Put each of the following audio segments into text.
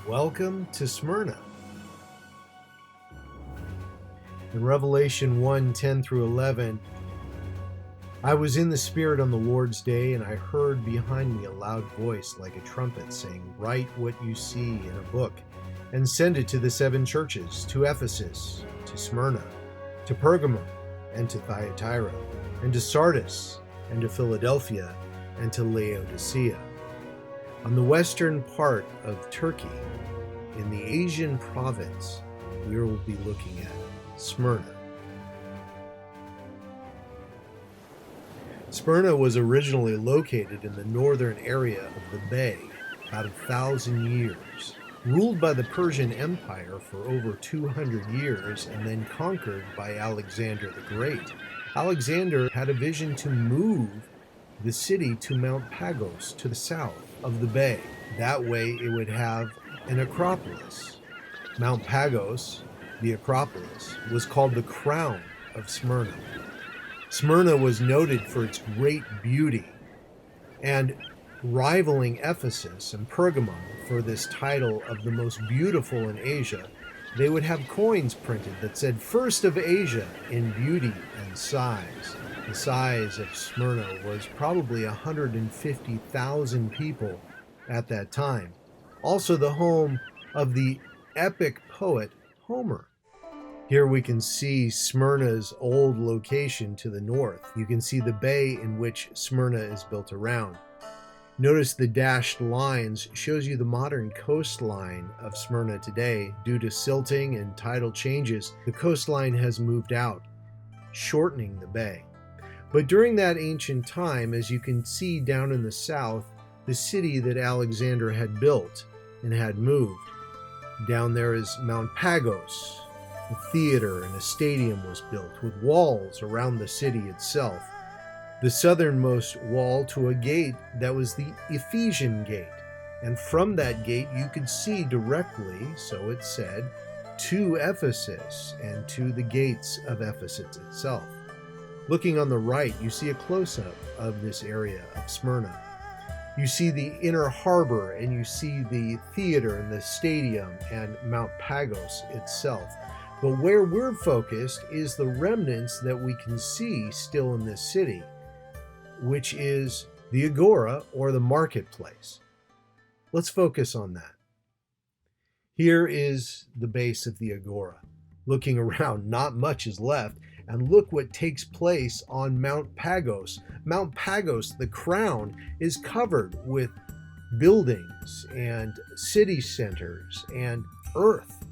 Welcome to Smyrna. In Revelation 1:10 through 11, I was in the Spirit on the Lord's day, and I heard behind me a loud voice like a trumpet saying, "Write what you see in a book, and send it to the seven churches, to Ephesus, to Smyrna, to Pergamum, and to Thyatira, and to Sardis, and to Philadelphia, and to Laodicea." On the western part of Turkey, in the Asian province, we will be looking at Smyrna. Smyrna was originally located in the northern area of the bay, about 1,000 years, ruled by the Persian Empire for over 200 years, and then conquered by Alexander the Great. Alexander had a vision to move the city to Mount Pagos to the south of the bay. That way it would have an acropolis. Mount Pagos, the acropolis, was called the crown of Smyrna. Smyrna was noted for its great beauty, and rivaling Ephesus and Pergamum for this title of the most beautiful in Asia, they would have coins printed that said "First of Asia" in beauty and size. The size of Smyrna was probably 150,000 people at that time. Also the home of the epic poet Homer. Here we can see Smyrna's old location to the north. You can see the bay in which Smyrna is built around. Notice the dashed lines shows you the modern coastline of Smyrna today. Due to silting and tidal changes, the coastline has moved out, shortening the bay. But during that ancient time, as you can see down in the south, the city that Alexander had built and had moved. Down there is Mount Pagos. A theater and a stadium was built with walls around the city itself. The southernmost wall to a gate that was the Ephesian gate. And from that gate you could see directly, so it said, to Ephesus and to the gates of Ephesus itself. Looking on the right, you see a close-up of this area of Smyrna. You see the inner harbor, and you see the theater and the stadium and Mount Pagos itself. But where we're focused is the remnants that we can see still in this city, which is the agora or the marketplace. Let's focus on that. Here is the base of the agora. Looking around, not much is left, and look what takes place on Mount Pagos. Mount Pagos, the crown, is covered with buildings and city centers and earth.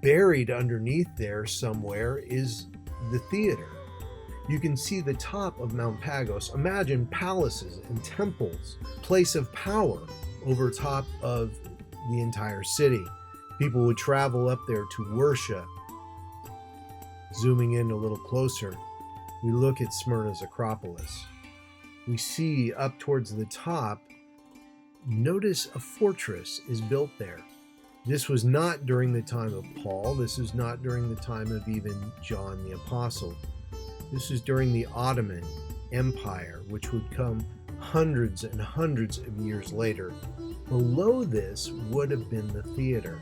Buried underneath there somewhere is the theater. You can see the top of Mount Pagos. Imagine palaces and temples, place of power over top of the entire city. People would travel up there to worship. Zooming in a little closer, we look at Smyrna's Acropolis. We see up towards the top, notice a fortress is built there. This was not during the time of Paul. This is not during the time of even John the Apostle. This is during the Ottoman Empire, which would come hundreds and hundreds of years later. Below this would have been the theater,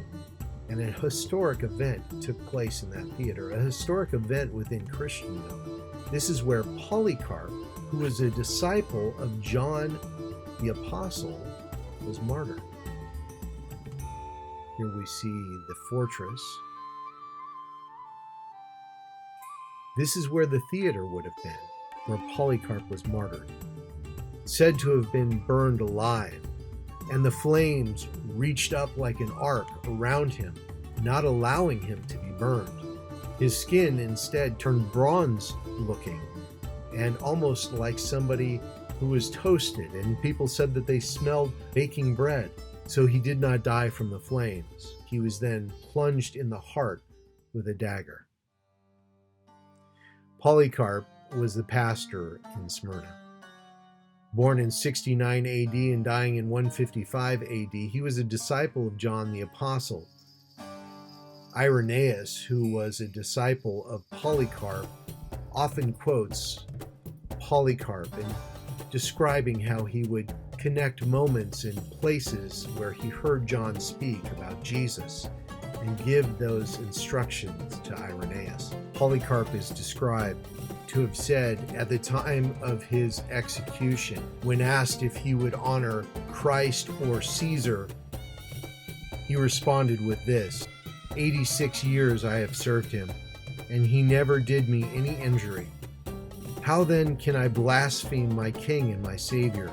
and a historic event took place in that theater, a historic event within Christendom. This is where Polycarp, who was a disciple of John the Apostle, was martyred. Here we see the fortress. This is where the theater would have been, where Polycarp was martyred, said to have been burned alive, and the flames reached up like an arc around him, not allowing him to be burned. His skin instead turned bronze-looking, and almost like somebody who was toasted, and people said that they smelled baking bread. So he did not die from the flames. He was then plunged in the heart with a dagger. Polycarp was the pastor in Smyrna. Born in 69 AD and dying in 155 AD, he was a disciple of John the Apostle. Irenaeus, who was a disciple of Polycarp, often quotes Polycarp in describing how he would connect moments and places where he heard John speak about Jesus and give those instructions to Irenaeus. Polycarp is described to have said at the time of his execution, when asked if he would honor Christ or Caesar, he responded with this: 86 years I have served him, and he never did me any injury. How then can I blaspheme my King and my Savior?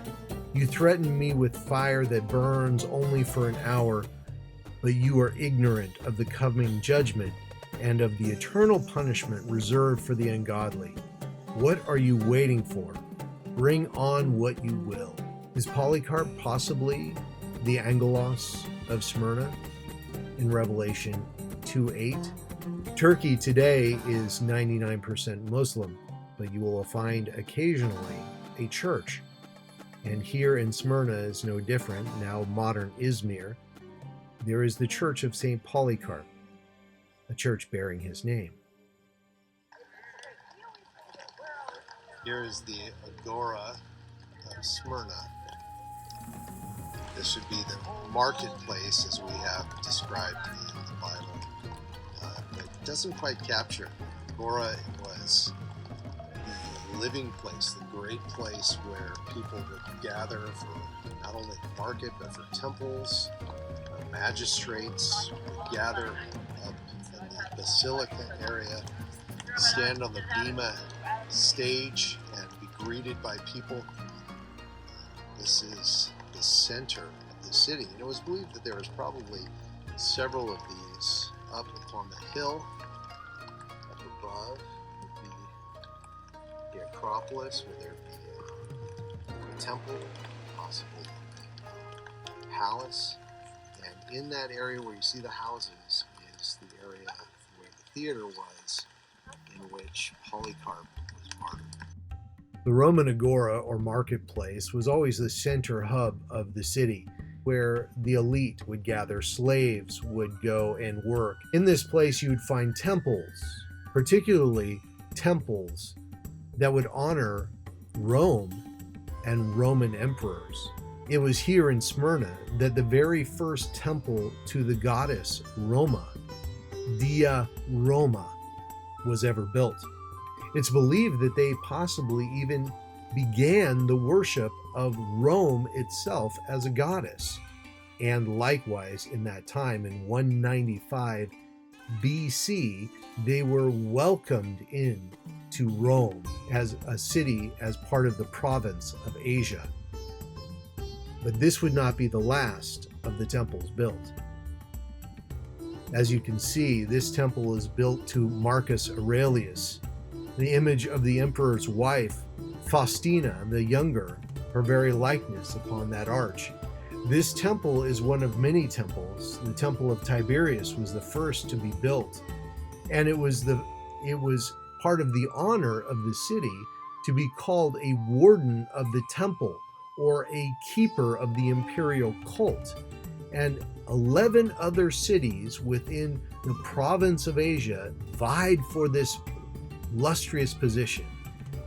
You threaten me with fire that burns only for an hour, but you are ignorant of the coming judgment and of the eternal punishment reserved for the ungodly. What are you waiting for? Bring on what you will. Is Polycarp possibly the Angelos of Smyrna in Revelation 2:8? Turkey today is 99% Muslim, but you will find occasionally a church. And here in Smyrna is no different, now modern Izmir. There is the Church of St. Polycarp, a church bearing his name. Here is the Agora of Smyrna. This would be the marketplace as we have described in the Bible. But it doesn't quite capture it. Agora was the living place, the great place where people would gather for not only the market, but for temples. Magistrates would gather up in the basilica area, stand on the bema stage, and be greeted by people. This is the center of the city. And it was believed that there was probably several of these up upon the hill. Up above would be the Acropolis, where there would be a temple, possibly a palace. And in that area where you see the houses is the area where the theater was, in which Polycarp was martyred. The Roman Agora, or marketplace, was always the center hub of the city, where the elite would gather, slaves would go and work. In this place you would find temples, particularly temples that would honor Rome and Roman emperors. It was here in Smyrna that the very first temple to the goddess Roma, Dia Roma, was ever built. It's believed that they possibly even began the worship of Rome itself as a goddess. And likewise, in that time, in 195 BC, they were welcomed in to Rome as a city, as part of the province of Asia. But this would not be the last of the temples built. As you can see, this temple is built to Marcus Aurelius, the image of the emperor's wife, Faustina the Younger, her very likeness upon that arch. This temple is one of many temples. The temple of Tiberius was the first to be built, and it was part of the honor of the city to be called a warden of the temple, or a keeper of the imperial cult. And 11 other cities within the province of Asia vied for this lustrous position,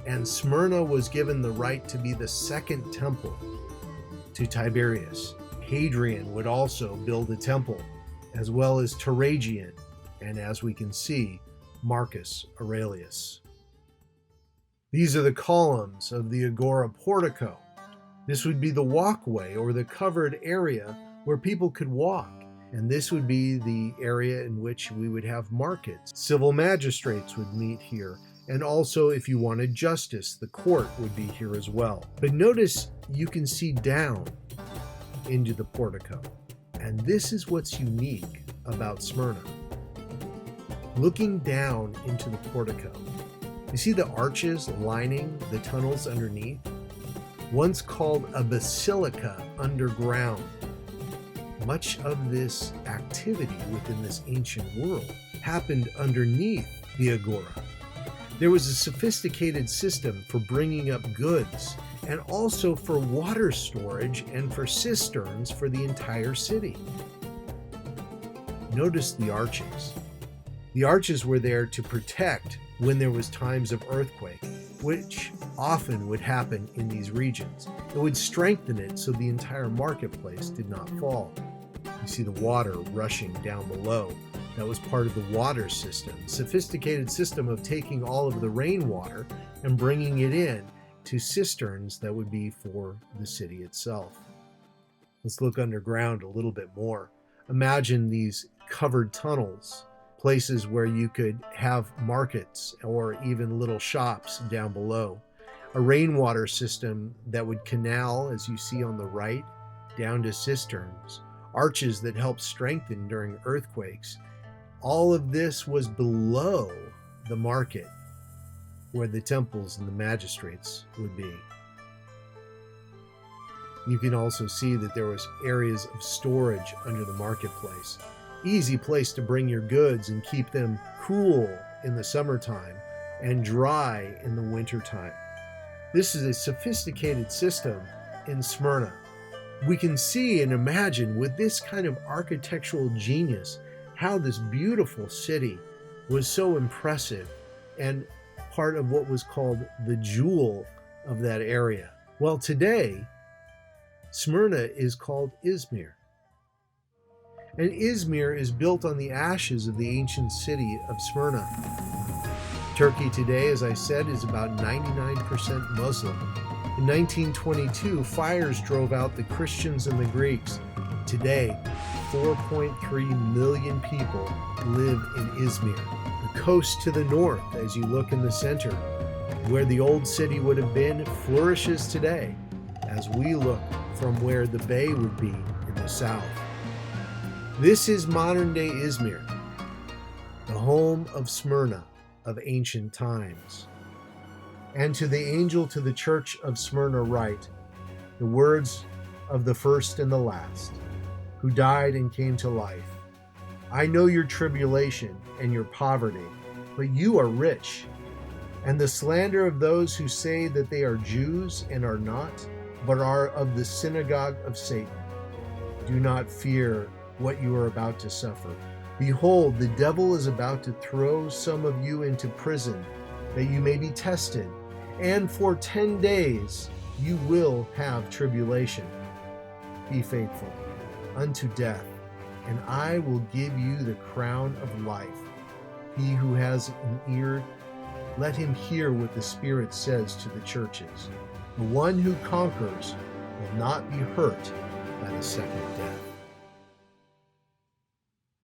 and Smyrna was given the right to be the second temple to Tiberius. Hadrian would also build a temple, as well as Trajan, and as we can see, Marcus Aurelius. These are the columns of the Agora portico. This would be the walkway, or the covered area where people could walk. And this would be the area in which we would have markets. Civil magistrates would meet here. And also, if you wanted justice, the court would be here as well. But notice you can see down into the portico. And this is what's unique about Smyrna. Looking down into the portico, you see the arches lining the tunnels underneath? Once called a basilica underground. Much of this activity within this ancient world happened underneath the Agora. There was a sophisticated system for bringing up goods, and also for water storage and for cisterns for the entire city. Notice the arches. The arches were there to protect when there was times of earthquake, which often would happen in these regions. It would strengthen it so the entire marketplace did not fall. You see the water rushing down below. That was part of the water system, a sophisticated system of taking all of the rainwater and bringing it in to cisterns that would be for the city itself. Let's look underground a little bit more. Imagine these covered tunnels, places where you could have markets or even little shops down below. A rainwater system that would canal, as you see on the right, down to cisterns, arches that help strengthen during earthquakes. All of this was below the market, where the temples and the magistrates would be. You can also see that there was areas of storage under the marketplace. Easy place to bring your goods and keep them cool in the summertime and dry in the wintertime. This is a sophisticated system in Smyrna. We can see and imagine with this kind of architectural genius how this beautiful city was so impressive and part of what was called the jewel of that area. Well, today, Smyrna is called Izmir. And Izmir is built on the ashes of the ancient city of Smyrna. Turkey today, as I said, is about 99% Muslim. In 1922, fires drove out the Christians and the Greeks. Today, 4.3 million people live in Izmir. The coast to the north, as you look in the center, where the old city would have been, flourishes today, as we look from where the bay would be in the south. This is modern-day Izmir, the home of Smyrna of ancient times. And to the angel to the church of Smyrna write the words of the first and the last, who died and came to life. I know your tribulation and your poverty, but you are rich, and the slander of those who say that they are Jews and are not, but are of the synagogue of Satan. Do not fear what you are about to suffer. Behold, the devil is about to throw some of you into prison, that you may be tested, and for 10 days you will have tribulation. Be faithful unto death, and I will give you the crown of life. He who has an ear, let him hear what the Spirit says to the churches. The one who conquers will not be hurt by the second death.